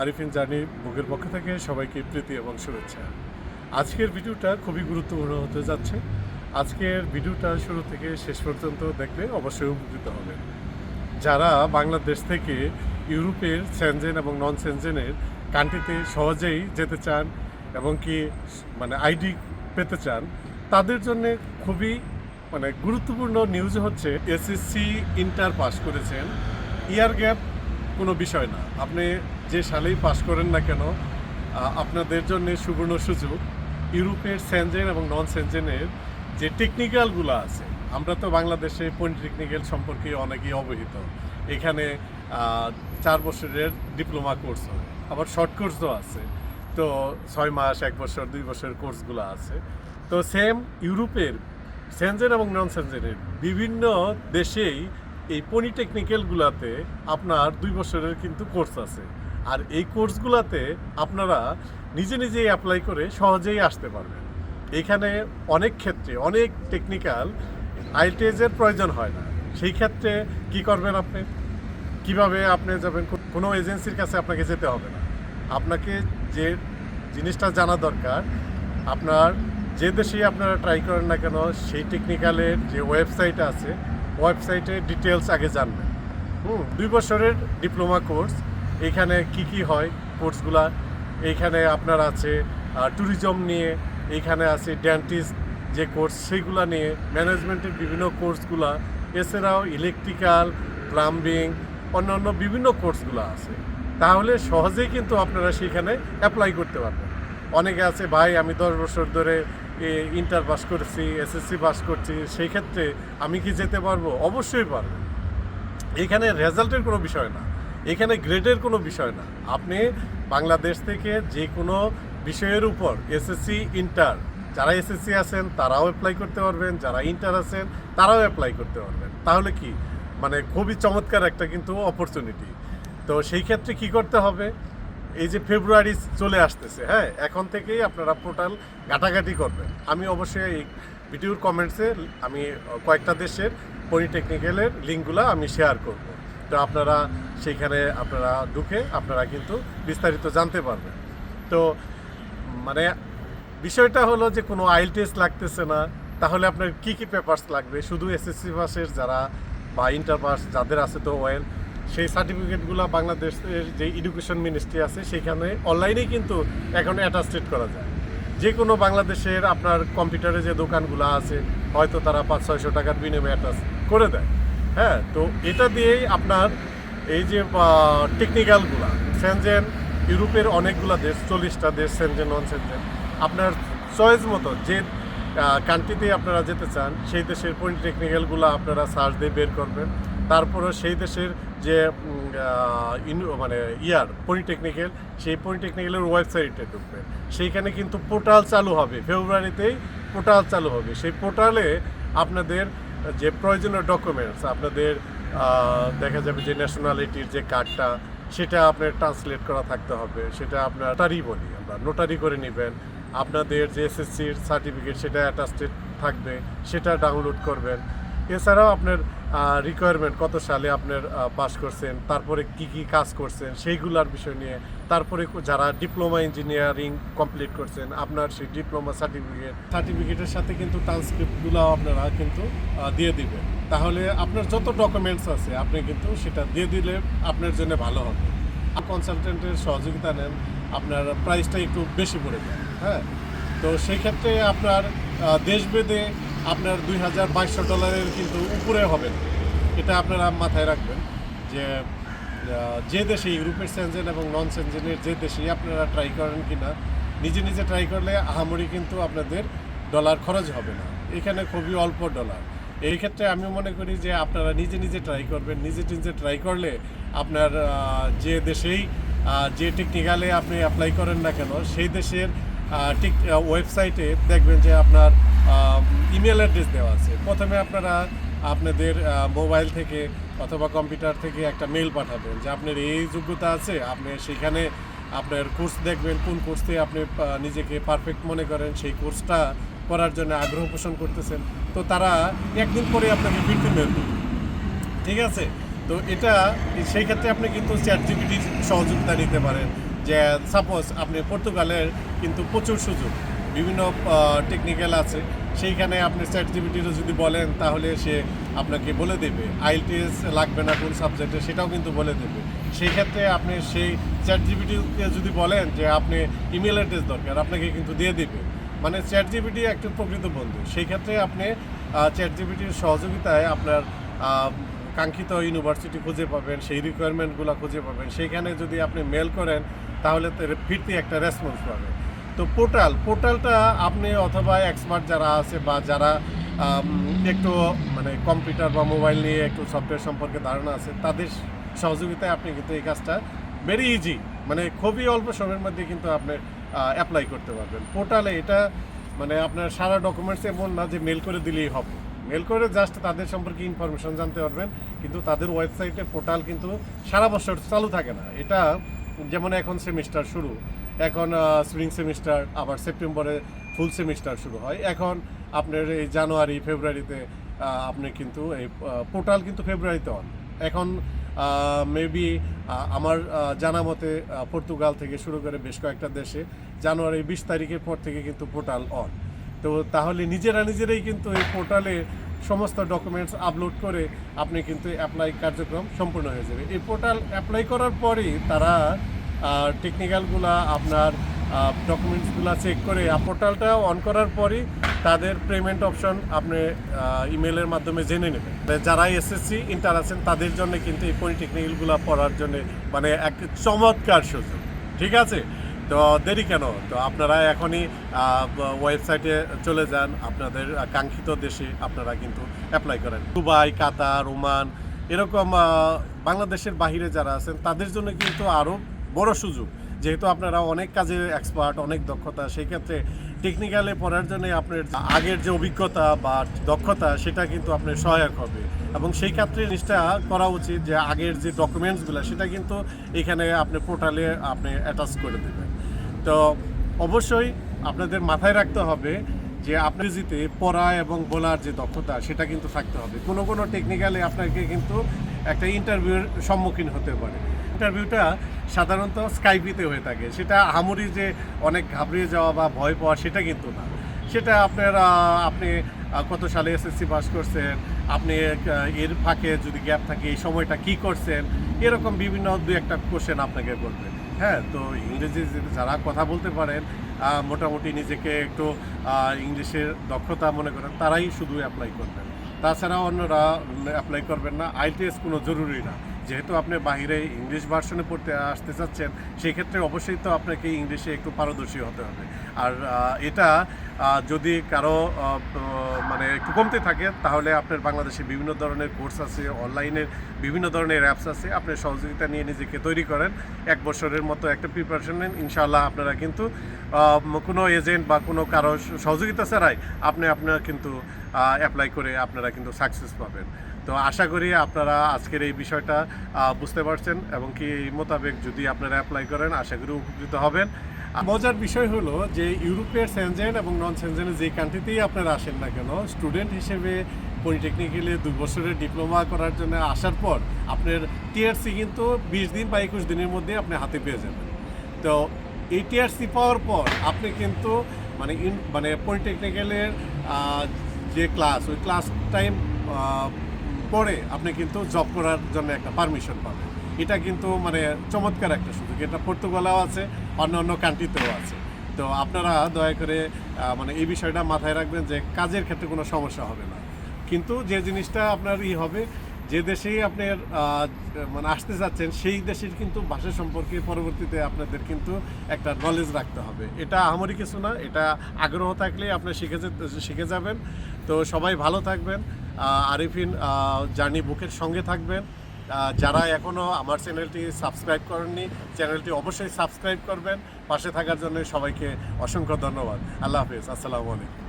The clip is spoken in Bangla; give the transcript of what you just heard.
আরিফিন জার্নি বুকের পক্ষ থেকে সবাইকে প্রীতি এবং শুভেচ্ছা। আজকের ভিডিওটা খুবই গুরুত্বপূর্ণ হতে যাচ্ছে। আজকের ভিডিওটা শুরু থেকে শেষ পর্যন্ত দেখলে অবশ্যই উপকৃত হবেন। যারা বাংলাদেশ থেকে ইউরোপের সেনজেন এবং নন সেনজেনের কান্ট্রিতে সহজেই যেতে চান এবং কি আইডি পেতে চান, তাদের জন্য খুবই গুরুত্বপূর্ণ নিউজ হচ্ছে এসএসসি ইন্টার পাস করেছেন, ইয়ার গ্যাপ কোনো বিষয় না। আপনি যে সালেই পাস করেন না কেন, আপনাদের জন্য সুবর্ণ সুযোগ। ইউরোপের সেনজেন এবং নন সেনজেনের যে টেকনিক্যালগুলো আছে, আমরা তো বাংলাদেশে পলিটেকনিক্যাল সম্পর্কে অনেকেই অবহিত। এখানে 4 বছরের ডিপ্লোমা কোর্স হয়, আবার শর্ট কোর্সও আছে। তো 6 মাস, 1 বছর, 2 বছর কোর্সগুলো আছে। তো সেম ইউরোপের সেনজেন এবং নন সেনজেনের বিভিন্ন দেশেই এই পলিটেকনিক্যালগুলোতে আপনার 2 বছরের কিন্তু কোর্স আছে। আর এই কোর্সগুলোতে আপনারা নিজে নিজেই অ্যাপ্লাই করে সহজেই আসতে পারবেন। এখানে অনেক ক্ষেত্রে অনেক টেকনিক্যাল আইএলটিএসের প্রয়োজন হয় না। সেই ক্ষেত্রে কি করবেন আপনি? কিভাবে আপনি যাবেন? কোনো এজেন্সির কাছে আপনাকে যেতে হবে না। আপনাকে যে জিনিসটা জানা দরকার, আপনার যে দেশেই আপনারা ট্রাই করেন না কেন, সেই টেকনিক্যালের যে ওয়েবসাইট আছে, ওয়েবসাইটে ডিটেলস আগে জানবেন। 2 বছরের ডিপ্লোমা কোর্স। এখানে কি হয় কোর্সগুলা? এইখানে আপনার আছে ট্যুরিজম নিয়ে, এইখানে আছে ডেন্টিস্ট যে কোর্স সেইগুলা নিয়ে, ম্যানেজমেন্টের বিভিন্ন কোর্সগুলা, এছাড়াও ইলেকট্রিক্যাল, প্লাম্বিং, অন্যান্য বিভিন্ন কোর্সগুলো আছে। তাহলে সহজেই কিন্তু আপনারা সেখানে অ্যাপ্লাই করতে পারবেন। অনেকে আছে, ভাই আমি 10 বছর ধরে ইন্টার পাস করছি, এসএসসি পাস করছি, সেই ক্ষেত্রে আমি কি যেতে পারবো? অবশ্যই পারবেন। এখানে রেজাল্টের কোনো বিষয় না, এখানে গ্রেডের কোনো বিষয় না। আপনি বাংলাদেশ থেকে যে কোনো বিষয়ের উপর এসএসসি ইন্টার, যারা এসএসসি আছেন তারাও অ্যাপ্লাই করতে পারবেন, যারা ইন্টার আছেন তারাও অ্যাপ্লাই করতে পারবেন। তাহলে কি খুবই চমৎকার একটা কিন্তু অপরচুনিটি। তো সেই ক্ষেত্রে কি করতে হবে? এই যে ফেব্রুয়ারি চলে আসতেছে, হ্যাঁ, এখন থেকেই আপনারা পোর্টাল ঘাটাঘাটি করবেন। আমি অবশ্যই এই ভিডিওর কমেন্টসে আমি কয়েকটা দেশের পলিটেকনিক্যালের লিঙ্কগুলো আমি শেয়ার করব। তো আপনারা সেইখানে আপনারা ঢুকে আপনারা কিন্তু বিস্তারিত জানতে পারবেন। তো বিষয়টা হলো যে কোনো আইএলটিএস লাগতেছে না। তাহলে আপনার কি পেপারস লাগবে? শুধু এসএসসি পাসের যারা বা ইন্টার পাস যাদের আছে তো ওয়েল, সেই সার্টিফিকেটগুলো বাংলাদেশের যে এডুকেশন মিনিস্ট্রি আছে সেখানে অনলাইনেই কিন্তু এখন অ্যাটাস্টেড করা যায়। যে কোনো বাংলাদেশের আপনার কম্পিউটারে যে দোকানগুলো আছে, হয়তো তারা 500-600 টাকার বিনিময়ে অ্যাটাচ করে দেয়। হ্যাঁ, তো এটা দিয়েই আপনার এই যে টেকনিক্যালগুলো, সেনজেন ইউরোপের অনেকগুলো দেশ, 40টা দেশ সেনজেন নন সেনজেন, আপনার চয়েস মতো যে কান্ট্রিতে আপনারা যেতে চান সেই দেশের পলিটেকনিক্যালগুলো আপনারা সার্চ দিয়ে বের করবেন। তারপরে সেই দেশের যে পলিটেকনিক্যাল, সেই পলিটেকনিক্যালের ওয়েবসাইটে ঢুকবেন। সেইখানে কিন্তু পোর্টাল চালু হবে, ফেব্রুয়ারিতেই পোর্টাল চালু হবে। সেই পোর্টালে আপনাদের যে প্রয়োজনীয় ডকুমেন্টস, আপনাদের দেখা যাবে যে ন্যাশনালিটির যে কার্ডটা, সেটা আপনার ট্রান্সলেট করা থাকতে হবে। সেটা আপনার নোটারি বলি আমরা, নোটারি করে নেবেন। আপনাদের যে এসএসসির সার্টিফিকেট সেটা অ্যাটাস্টেড থাকবে, সেটা ডাউনলোড করবেন। এছাড়াও আপনার রিকোয়ারমেন্ট, কত সালে আপনার পাস করছেন, তারপরে কি কাজ করছেন সেইগুলোর বিষয় নিয়ে, তারপরে যারা ডিপ্লোমা ইঞ্জিনিয়ারিং কমপ্লিট করছেন আপনার সেই ডিপ্লোমা সার্টিফিকেটের সাথে কিন্তু ট্রান্সক্রিপ্টগুলো আপনারা কিন্তু দিয়ে দিবেন। তাহলে আপনার যত ডকুমেন্টস আছে আপনি কিন্তু সেটা দিয়ে দিলে আপনার জন্য ভালো হবে। কনসালটেন্টের সহযোগিতা নেন, আপনার প্রাইসটা একটু বেশি পড়ে যায়। হ্যাঁ, তো সেই ক্ষেত্রে আপনার দেশভেদে আপনার $2,200 কিন্তু উপরে হবে না। এটা আপনারা মাথায় রাখবেন যে দেশে ইউরোপের সেনজেন এবং নন সেনজেনের যে দেশেই আপনারা ট্রাই করেন কিনা, নিজে নিজে ট্রাই করলে আহামরি কিন্তু আপনাদের ডলার খরচ হবে না। এখানে খুবই অল্প ডলার। এই ক্ষেত্রে আমি মনে করি যে আপনারা নিজে নিজে ট্রাই করবেন। নিজে নিজে ট্রাই করলে আপনার যে দেশেই যে টেকনিক্যালে আপনি অ্যাপ্লাই করেন না কেন, সেই দেশের ওয়েবসাইটে দেখবেন যে আপনার ইমেল অ্যাড্রেস দেওয়া আছে। প্রথমে আপনারা আপনাদের মোবাইল থেকে অথবা কম্পিউটার থেকে একটা মেল পাঠাবেন যে আপনার এই যোগ্যতা আছে। আপনি সেখানে আপনার কোর্স দেখবেন, কোন কোর্সে আপনি নিজেকে পারফেক্ট মনে করেন, সেই কোর্সটা করার জন্য আগ্রহ পোষণ করতেছেন। তো তারা একদিন পরে আপনাকে বৃত্তি মেল দেবে, ঠিক আছে? তো এটা সেই ক্ষেত্রে আপনি কিন্তু চ্যাটজিপিটির সহযোগিতা নিতে পারেন। যে সাপোজ আপনি পর্তুগালের কিন্তু প্রচুর সুযোগ, বিভিন্ন টেকনিক্যাল আছে, সেইখানে আপনি চ্যাটজিপিটিরও যদি বলেন তাহলে সে আপনাকে বলে দেবে। আইএলটিএস লাগবে না কোন সাবজেক্টে, সেটাও কিন্তু বলে দেবে। সেই ক্ষেত্রে আপনি সেই চ্যাটজিপিটিকে যদি বলেন যে আপনি ইমেল অ্যাড্রেস দরকার, আপনাকে কিন্তু দিয়ে দেবে। মানে চ্যাটজিপিটি একটা প্রকৃত বন্ধু। সেই ক্ষেত্রে আপনি চ্যাটজিপিটির সহযোগিতায় আপনার কাঙ্ক্ষিত ইউনিভার্সিটি খুঁজে পাবেন, সেই রিকোয়ারমেন্টগুলো খুঁজে পাবেন। সেইখানে যদি আপনি মেল করেন তাহলে ফিরতি একটা রেসপন্স পাবেন। তো পোর্টালটা আপনি অথবা এক্সপার্ট যারা আছে বা যারা একটু মানে কম্পিউটার বা মোবাইল নিয়ে একটু সফটওয়্যার সম্পর্কে ধারণা আছে, তাদের সহযোগিতায় আপনি কিন্তু এই কাজটা ভেরি ইজি, মানে খুবই অল্প সময়ের মধ্যে কিন্তু আপনি অ্যাপ্লাই করতে পারবেন। পোর্টালে এটা মানে আপনার সারা ডকুমেন্টস এমন না যে মেল করে দিলেই হবে। মেল করে জাস্ট তাদের সম্পর্কে ইনফরমেশন জানতে পারবেন, কিন্তু তাদের ওয়েবসাইটে পোর্টাল কিন্তু সারা বছর চালু থাকে না। এটা যেমন এখন সেমিস্টার শুরু, এখন স্প্রিং সেমিস্টার, আবার সেপ্টেম্বরে ফুল সেমিস্টার শুরু হয়। এখন আপনার এই জানুয়ারি ফেব্রুয়ারিতে আপনি কিন্তু এই পোর্টাল কিন্তু ফেব্রুয়ারিতে অন। এখন মেবি আমার জানা মতে পর্তুগাল থেকে শুরু করে বেশ কয়েকটা দেশে জানুয়ারি 20 তারিখের পর থেকে কিন্তু পোর্টাল অন। তো তাহলে নিজেরাই কিন্তু এই পোর্টালে সমস্ত ডকুমেন্টস আপলোড করে আপনি কিন্তু অ্যাপ্লাই কার্যক্রম সম্পূর্ণ হয়ে যাবে। এই পোর্টাল অ্যাপ্লাই করার পরেই তারা টেকনিক্যালগুলা আপনার ডকুমেন্টসগুলো চেক করে পোর্টালটা অন করার পরই তাদের পেমেন্ট অপশন আপনি ইমেলের মাধ্যমে জেনে নেবেন। যারা এসএসসি ইন্টার আছেন তাদের জন্য কিন্তু এই পলিটেকনিক্যালগুলো পড়ার জন্য মানে এক চমৎকার সুযোগ। ঠিক আছে, তো দেরি কেন? তো আপনারা এখনই ওয়েবসাইটে চলে যান, আপনাদের কাঙ্ক্ষিত দেশে আপনারা কিন্তু অ্যাপ্লাই করেন। দুবাই, কাতার, ওমান, এরকম বাংলাদেশের বাহিরে যারা আছেন তাদের জন্য কিন্তু আরও বড় সুযোগ। যেহেতু আপনারা অনেক কাজে এক্সপার্ট, অনেক দক্ষতা, সেই ক্ষেত্রে টেকনিক্যালে পড়ার জন্য আপনার আগের যে অভিজ্ঞতা বা দক্ষতা সেটা কিন্তু আপনার সহায়ক হবে। এবং সেই ক্ষেত্রে জিনিসটা করা উচিত যে আগের যে ডকুমেন্টসগুলো সেটা কিন্তু এখানে আপনি পোর্টালে আপনি অ্যাটাচ করে দেবেন। তো অবশ্যই আপনাদের মাথায় রাখতে হবে যে আপনি জিতে পড়া এবং বলার যে দক্ষতা সেটা কিন্তু থাকতে হবে। কোনো টেকনিক্যালে আপনাকে কিন্তু একটা ইন্টারভিউর সম্মুখীন হতে পারে। ইন্টারভিউটা সাধারণত স্কাইপিতে হয়ে থাকে, সেটা আহামরি যে অনেক ঘাবড়িয়ে যাওয়া বা ভয় পাওয়া সেটা কিন্তু না। সেটা আপনি কত সালে এসএসসি পাস করছেন, আপনি এর ফাঁকে যদি গ্যাপ থাকে এই সময়টা কি করছেন, এরকম বিভিন্ন দু একটা কোশ্চেন আপনাকে করবে। হ্যাঁ, তো ইংরেজি যারা কথা বলতে পারেন, মোটামুটি নিজেকে একটু ইংলিশের দক্ষতা মনে করেন, তারাই শুধু অ্যাপ্লাই করবেন। তাছাড়া অন্যরা অ্যাপ্লাই করবেন না। আইএলটিএস কোনো জরুরি না। যেহেতু আপনি বাইরে ইংলিশ ভার্সনে পড়তে আসতে চাচ্ছেন, সেই ক্ষেত্রে অবশ্যই তো আপনাকে ইংলিশে একটু পারদর্শী হতে হবে। আর এটা যদি কারো মানে একটু কমতে থাকে তাহলে আপনার বাংলাদেশে বিভিন্ন ধরনের কোর্স আছে, অনলাইনের বিভিন্ন ধরনের অ্যাপস আছে, আপনি সহযোগিতা নিয়ে নিজেকে তৈরি করেন। 1 বছরের মতো একটা প্রিপারেশন নেন, ইনশাআল্লাহ আপনারা কিন্তু কোনো এজেন্ট বা কোনো কারো সহযোগিতা ছাড়াই আপনারা কিন্তু অ্যাপ্লাই করে আপনারা কিন্তু সাকসেস পাবেন। তো আশা করি আপনারা আজকের এই বিষয়টা বুঝতে পারছেন এবং কি এই মোতাবেক যদি আপনারা অ্যাপ্লাই করেন আশা করি উপকৃত হবেন। মজার বিষয় হলো যে ইউরোপের সেনজেন এবং নন সেনজেনের যে কান্ট্রিতেই আপনারা আসেন না কেন, স্টুডেন্ট হিসেবে পলিটেকনিক্যালে 2 বছরের ডিপ্লোমা করার জন্য আসার পর আপনার টিআরসি কিন্তু 20 দিন বা 21 দিনের মধ্যে আপনি হাতে পেয়ে যাবেন। তো এই টিআরসি পাওয়ার পর আপনি কিন্তু মানে পলিটেকনিক্যালের যে ক্লাস, ওই ক্লাস টাইম পরে আপনি কিন্তু জব করার জন্য একটা পারমিশন পাবেন। এটা কিন্তু মানে চমৎকার একটা সুযোগ। এটা পর্তুগালেও আছে, অন্য কান্ট্রিতেও আছে। তো আপনারা দয়া করে মানে এই বিষয়টা মাথায় রাখবেন যে কাজের ক্ষেত্রে কোনো সমস্যা হবে না। কিন্তু যে জিনিসটা আপনার হবে, যে দেশেই আপনার মানে আসতে যাচ্ছেন সেই দেশের কিন্তু ভাষা সম্পর্কে পরবর্তীতে আপনাদের কিন্তু একটা নলেজ রাখতে হবে। এটা আহামরি কিছু না, এটা আগ্রহ থাকলে আপনি শিখে যাবেন। তো সবাই ভালো থাকবেন, আরিফিন জার্নি বুকের সঙ্গে থাকবেন। যারা এখনও আমার চ্যানেলটি সাবস্ক্রাইব করেননি, চ্যানেলটি অবশ্যই সাবস্ক্রাইব করবেন। পাশে থাকার জন্য সবাইকে অসংখ্য ধন্যবাদ। আল্লাহ হাফেজ, আসসালামু আলাইকুম।